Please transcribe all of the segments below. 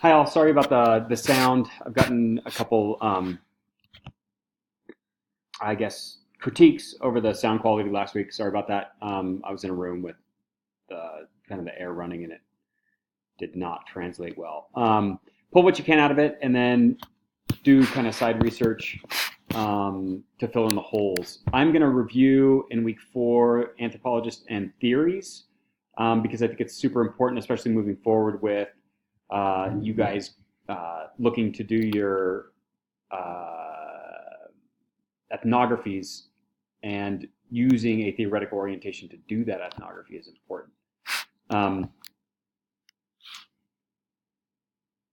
Hi all, sorry about the sound. I've gotten a couple, I guess, critiques over the sound quality last week. Sorry about that. I was in a room with the kind of the air running and it did not translate well. Pull what you can out of it and then do kind of side research to fill in the holes. I'm going to review in week 4 anthropologists and theories because I think it's super important, especially moving forward with you guys looking to do your ethnographies, and using a theoretical orientation to do that ethnography is important.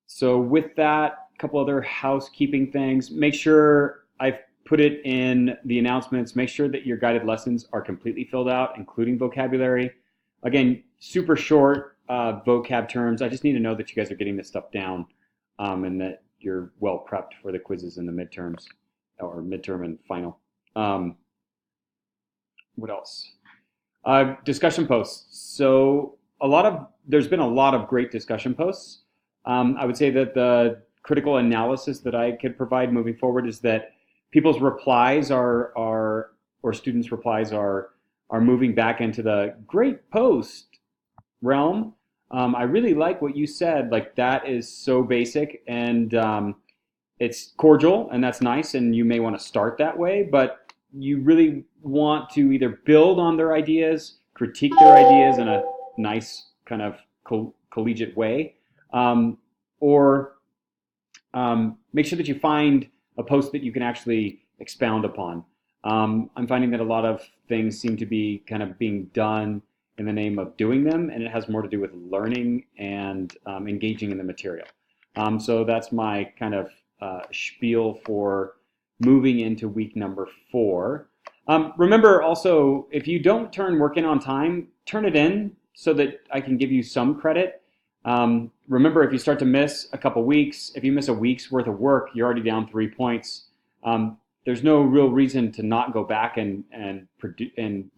So with that, a couple other housekeeping things. Make sure I've put it in the announcements. Make sure that your guided lessons are completely filled out, including vocabulary. Again, super short vocab terms. I just need to know that you guys are getting this stuff down and that you're well prepped for the quizzes and the midterms, or midterm and final. What else? Discussion posts. So there's been a lot of great discussion posts. I would say that the critical analysis that I could provide moving forward is that people's replies or students' replies are moving back into the great post realm. I really like what you said. Like, that is so basic and it's cordial, and that's nice, and you may want to start that way, but you really want to either build on their ideas, critique their ideas in a nice kind of collegiate way, or make sure that you find a post that you can actually expound upon. I'm finding that a lot of things seem to be kind of being done in the name of doing them, and it has more to do with learning and engaging in the material. So that's my kind of spiel for moving into week number 4. Remember also, if you don't turn work in on time, turn it in so that I can give you some credit. Remember, if you start to miss a couple weeks, if you miss a week's worth of work, you're already down 3 points. There's no real reason to not go back and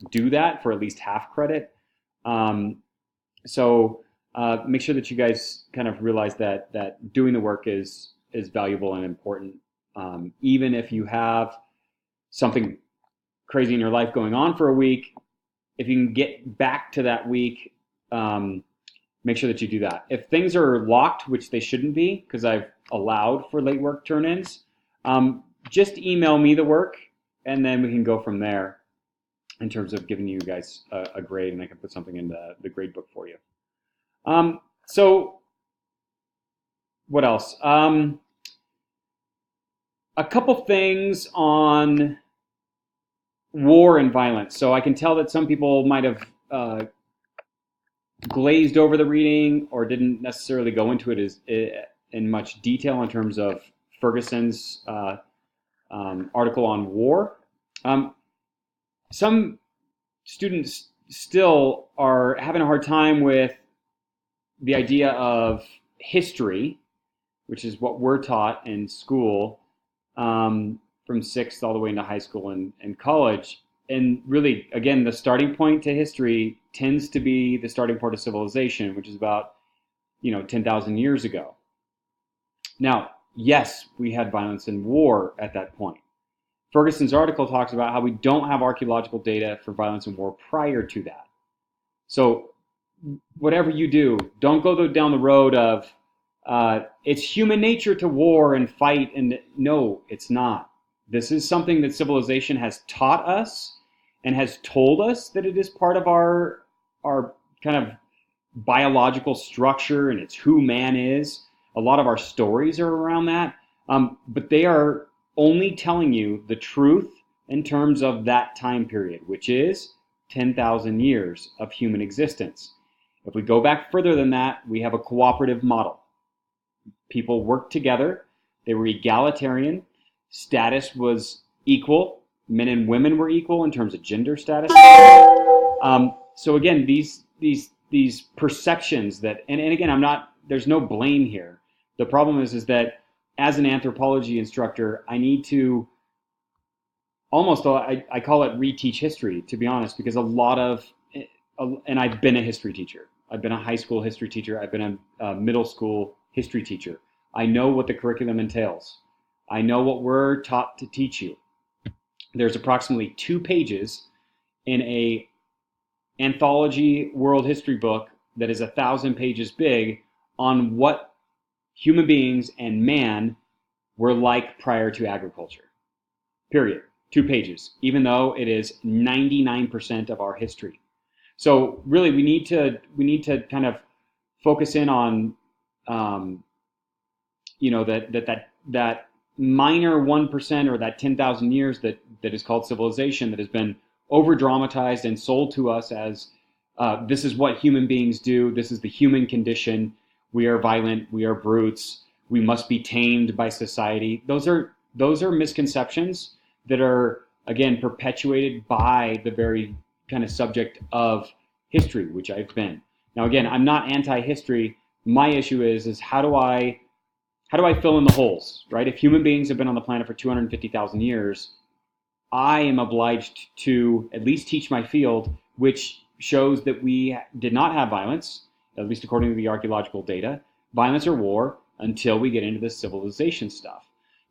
do that for at least half credit. So make sure that you guys kind of realize that doing the work is valuable and important. Even if you have something crazy in your life going on for a week, if you can get back to that week, make sure that you do that. If things are locked, which they shouldn't be, because I've allowed for late work turn-ins, just email me the work, and then we can go from there in terms of giving you guys a grade, and I can put something in the grade book for you. So what else? A couple things on war and violence. So I can tell that some people might have glazed over the reading or didn't necessarily go into it in much detail in terms of Ferguson's article on war. Some students still are having a hard time with the idea of history, which is what we're taught in school, from 6th all the way into high school and college. And really, again, the starting point to history tends to be the starting point of civilization, which is about 10,000 years ago. Now, yes, we had violence and war at that point. Ferguson's article talks about how we don't have archaeological data for violence and war prior to that. So whatever you do, don't go down the road of it's human nature to war and fight. And no, it's not. This is something that civilization has taught us and has told us that it is part of our kind of biological structure, and it's who man is. A lot of our stories are around that, but they are only telling you the truth in terms of that time period, which is 10,000 years of human existence. If we go back further than that, we have a cooperative model. People worked together. They were egalitarian. Status was equal. Men and women were equal in terms of gender status. So again, these perceptions that, and again, there's no blame here. The problem is that as an anthropology instructor, I need to almost, I call it reteach history, to be honest, because and I've been a history teacher. I've been a high school history teacher. I've been a middle school history teacher. I know what the curriculum entails. I know what we're taught to teach you. There's approximately 2 pages in a anthology world history book that is 1,000 pages big on what human beings and man were like prior to agriculture. Period. 2 pages, even though it is 99% of our history. So really, we need to kind of focus in on, that minor 1% or that 10,000 years that is called civilization, that has been over dramatized and sold to us as this is what human beings do. This is the human condition. We are violent. We are brutes. We must be tamed by society. Those are misconceptions that are, again, perpetuated by the very kind of subject of history, which I've been. Now, again, I'm not anti-history. My issue is how do I fill in the holes, right? If human beings have been on the planet for 250,000 years, I am obliged to at least teach my field, which shows that we did not have violence, at least according to the archaeological data, violence or war, until we get into this civilization stuff.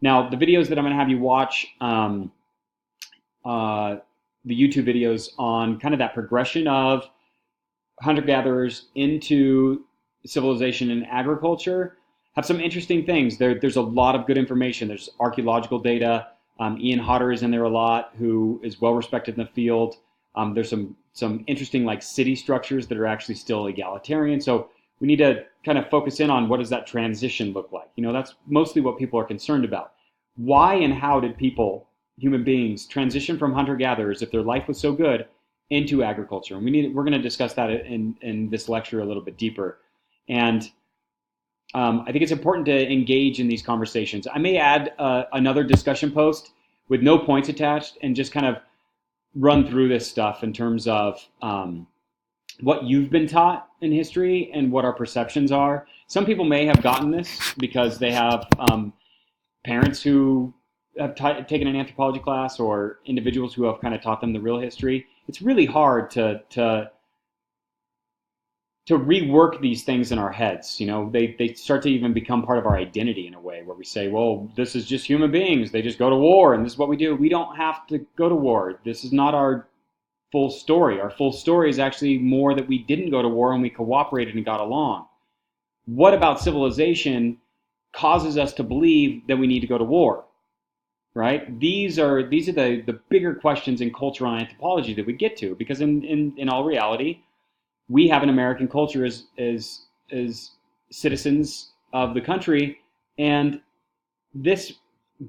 Now, the videos that I'm going to have you watch, the YouTube videos on kind of that progression of hunter-gatherers into civilization and agriculture, have some interesting things. There's a lot of good information. There's archaeological data. Ian Hodder is in there a lot, who is well respected in the field. There's some interesting like city structures that are actually still egalitarian. So we need to kind of focus in on what does that transition look like. That's mostly what people are concerned about. Why and how did people, human beings, transition from hunter-gatherers, if their life was so good, into agriculture? And we're going to discuss that in this lecture a little bit deeper. And I think it's important to engage in these conversations. I may add another discussion post with no points attached and just kind of run through this stuff in terms of what you've been taught in history and what our perceptions are. Some people may have gotten this because they have parents who have taken an anthropology class or individuals who have kind of taught them the real history. It's really hard to rework these things in our heads. They start to even become part of our identity in a way where we say, well, this is just human beings. They just go to war and this is what we do. We don't have to go to war. This is not our full story. Our full story is actually more that we didn't go to war and we cooperated and got along. What about civilization causes us to believe that we need to go to war? Right? These are the bigger questions in cultural anthropology that we get to, because in all reality, we have an American culture as citizens of the country, and this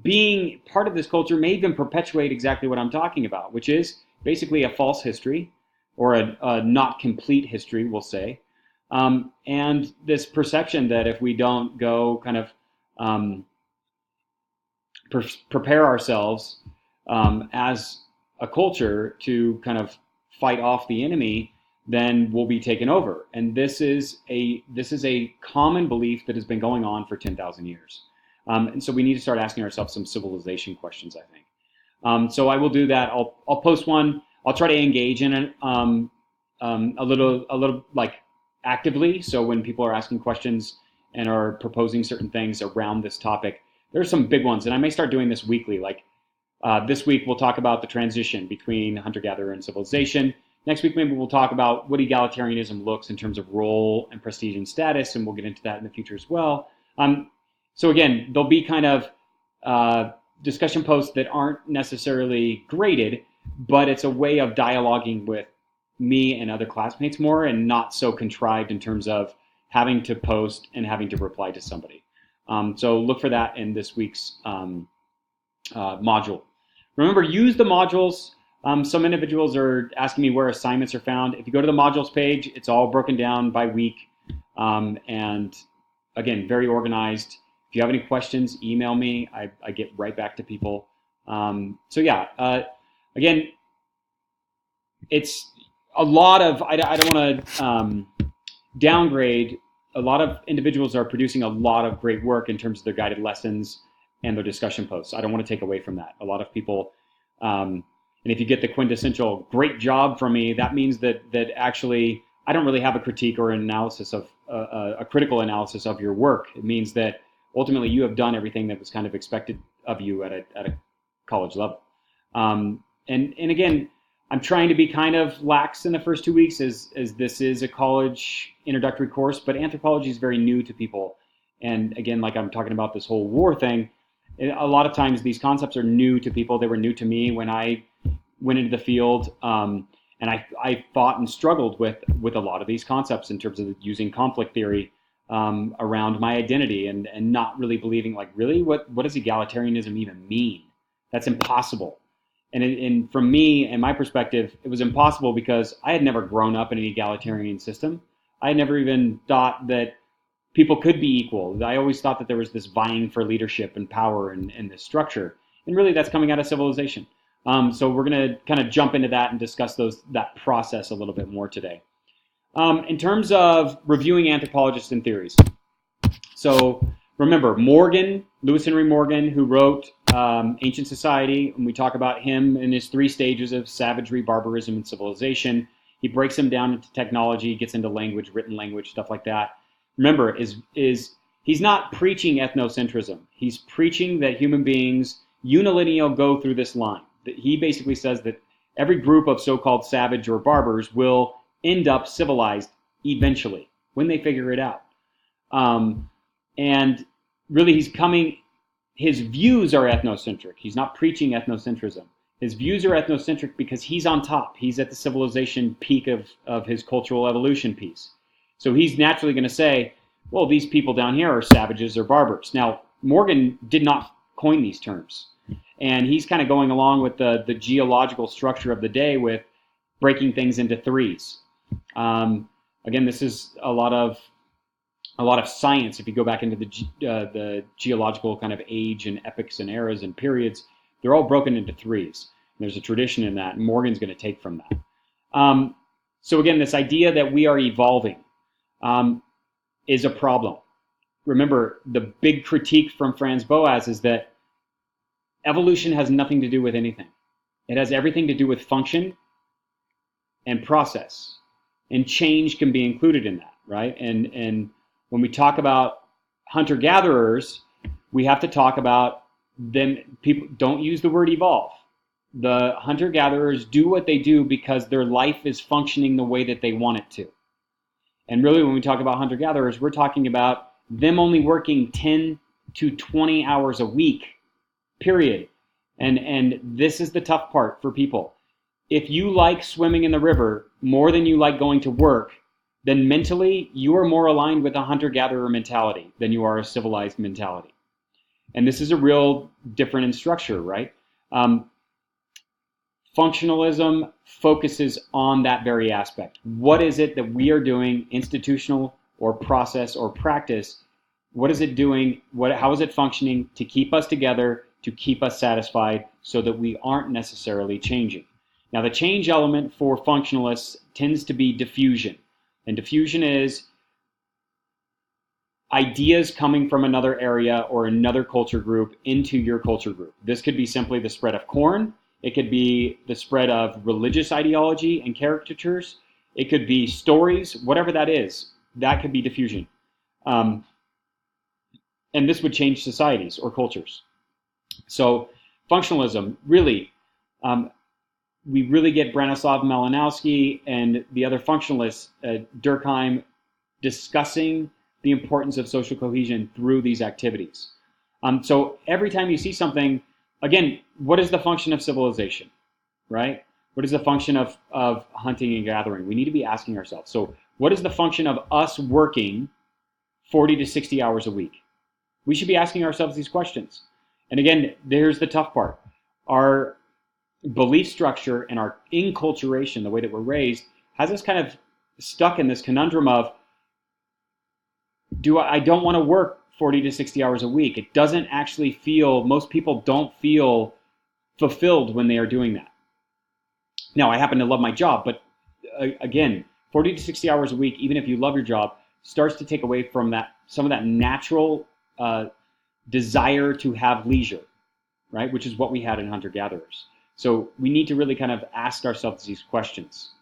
being part of this culture may even perpetuate exactly what I'm talking about, which is basically a false history, or a not complete history, we'll say, and this perception that if we don't go kind of prepare ourselves as a culture to kind of fight off the enemy, then we'll be taken over. And this is a common belief that has been going on for 10,000 years. And so we need to start asking ourselves some civilization questions, I think. So I will do that. I'll post one. I'll try to engage in it a little like actively. So when people are asking questions and are proposing certain things around this topic, there's some big ones, and I may start doing this weekly. Like this week, we'll talk about the transition between hunter-gatherer and civilization. Next week, maybe we'll talk about what egalitarianism looks in terms of role and prestige and status, and we'll get into that in the future as well. So again, there'll be kind of discussion posts that aren't necessarily graded, but it's a way of dialoguing with me and other classmates more, and not so contrived in terms of having to post and having to reply to somebody. So look for that in this week's module. Remember, use the modules. Some individuals are asking me where assignments are found. If you go to the modules page, it's all broken down by week. And again, very organized. If you have any questions, email me. I get right back to people. So yeah, again, it's a lot of, I don't want to downgrade. A lot of individuals are producing a lot of great work in terms of their guided lessons and their discussion posts. I don't want to take away from that. A lot of people, and if you get the quintessential great job from me, that means that actually I don't really have a critique or an analysis of a critical analysis of your work. It means that ultimately you have done everything that was kind of expected of you at a college level. And again, I'm trying to be kind of lax in the first 2 weeks as this is a college introductory course, but anthropology is very new to people. And again, like I'm talking about this whole war thing, a lot of times these concepts are new to people. They were new to me when I went into the field. And I fought and struggled with a lot of these concepts in terms of using conflict theory around my identity and not really believing, like, really, what does egalitarianism even mean? That's impossible. And from me and my perspective, it was impossible because I had never grown up in an egalitarian system. I had never even thought that people could be equal. I always thought that there was this vying for leadership and power and this structure. And really that's coming out of civilization. So we're going to kind of jump into that and discuss that process a little bit more today. In terms of reviewing anthropologists and theories. So remember, Morgan, Lewis Henry Morgan, who wrote Ancient Society, and we talk about him in his 3 stages of savagery, barbarism, and civilization. He breaks them down into technology, gets into language, written language, stuff like that. Remember, he's not preaching ethnocentrism. He's preaching that human beings unilineal go through this line. He basically says that every group of so-called savage or barbers will end up civilized eventually when they figure it out. And really his views are ethnocentric. He's not preaching ethnocentrism. His views are ethnocentric because he's on top. He's at the civilization peak of his cultural evolution piece. So he's naturally going to say, well, these people down here are savages or barbars. Now, Morgan did not coin these terms. And he's kind of going along with the geological structure of the day with breaking things into 3s. Again, this is a lot of science. If you go back into the geological kind of age and epochs and eras and periods, they're all broken into 3s. There's a tradition in that, and Morgan's going to take from that. So again, this idea that we are evolving is a problem. Remember, the big critique from Franz Boas is that evolution has nothing to do with anything. It has everything to do with function and process. And change can be included in that, right? And when we talk about hunter-gatherers, we have to talk about them. People don't use the word evolve. The hunter-gatherers do what they do because their life is functioning the way that they want it to. And really, when we talk about hunter-gatherers, we're talking about them only working 10 to 20 hours a week, period. And this is the tough part for people. If you like swimming in the river more than you like going to work, then mentally you are more aligned with a hunter-gatherer mentality than you are a civilized mentality. And this is a real difference in structure, right? Functionalism focuses on that very aspect. What is it that we are doing, institutional or process or practice? What is it doing? How is it functioning to keep us together, to keep us satisfied so that we aren't necessarily changing? Now, the change element for functionalists tends to be diffusion. And diffusion is ideas coming from another area or another culture group into your culture group. This could be simply the spread of corn. It could be the spread of religious ideology and caricatures. It could be stories, whatever that is. That could be diffusion. And this would change societies or cultures. So functionalism, really, we really get Branislav Malinowski and the other functionalists, Durkheim, discussing the importance of social cohesion through these activities. So every time you see something, again, what is the function of civilization, right? What is the function of hunting and gathering? We need to be asking ourselves. So what is the function of us working 40 to 60 hours a week? We should be asking ourselves these questions. And again, there's the tough part. Our belief structure and our inculturation, the way that we're raised, has us kind of stuck in this conundrum of, I don't want to work 40 to 60 hours a week. It doesn't actually feel, most people don't feel fulfilled when they are doing that. Now, I happen to love my job, but again, 40 to 60 hours a week, even if you love your job, starts to take away from that, some of that natural desire to have leisure, right? Which is what we had in hunter-gatherers. So we need to really kind of ask ourselves these questions.